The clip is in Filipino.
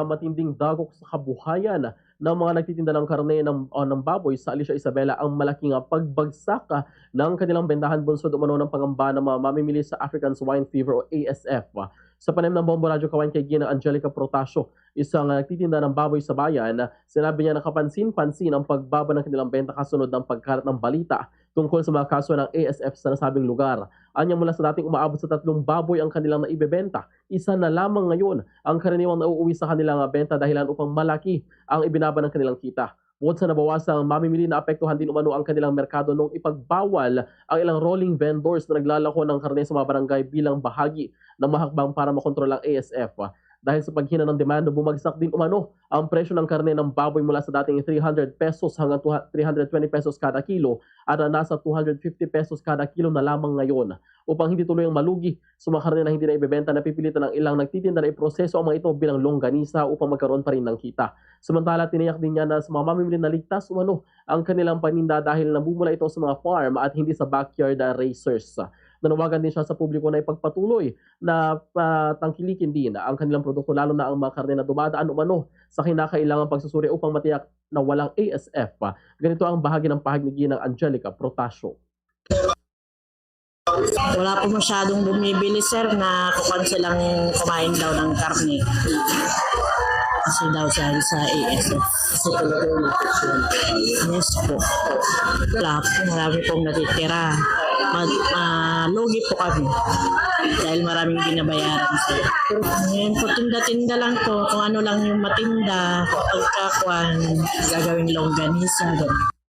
matinding dagok sa kabuhayan ng mga nagtitinda ng karne ng baboy sa Alicia Isabela ang malaking pagbagsak ng kanilang bentahan bunsod umano ng pangamba ng mga mamimili sa African Swine Fever o ASF. Sa panayam ng Bombo Radyo Kawan kay Gina Angelica Protasio, isang nagtitinda ng baboy sa bayan, sinabi niya na kapansin-pansin ang pagbaba ng kanilang benta kasunod ng pagkalat ng balita tungkol sa mga kaso ng ASF sa nasabing lugar. Anya mula sa dating umaabot sa 3 baboy ang kanilang naibebenta, isa na lamang ngayon ang karaniwang nauuwi sa kanilang benta dahilan upang malaki ang ibinaba ng kanilang kita. Bukod sa nabawasang mamimili na apektuhan din umano ang kanilang merkado nung ipagbawal ang ilang rolling vendors na naglalako ng karne sa mga barangay bilang bahagi ng mahakbang para makontrol ang ASF. Dahil sa paghina ng demanda, bumagsak din umano ang presyo ng karne ng baboy mula sa dating 300 pesos hanggang 320 pesos kada kilo at nasa 250 pesos kada kilo na lamang ngayon. Upang hindi tuloy ang malugi sa mga karne na hindi na ibebenta, napipilitan ng ilang nagtitinda na iproseso ang mga ito bilang longganisa upang magkaroon pa rin ng kita. Samantala, tiniyak din niya na sa mga mamimili na ligtas umano ang kanilang paninda dahil nabumula ito sa mga farm at hindi sa backyard racers. Nanawagan din siya sa publiko na ipagpatuloy na tangkilikin din ang kanilang produkto lalo na ang mga karne na dumadaan umano sa kinakailangang pagsusuri upang matiyak na walang ASF. Ganito ang bahagi ng pahayag ni Gina Angelica Protasio. Wala po masyadong bumibili, sir, na kukan silang kumain daw ng karne. Kasi daw sa ASF. Yes po. Wala po, marami pong natitira. Lugi po kami dahil maraming binabayaran, sir. Ngayon po, tinda-tinda lang po. Kung ano lang yung matinda, pagkakuan, gagawing longganisa.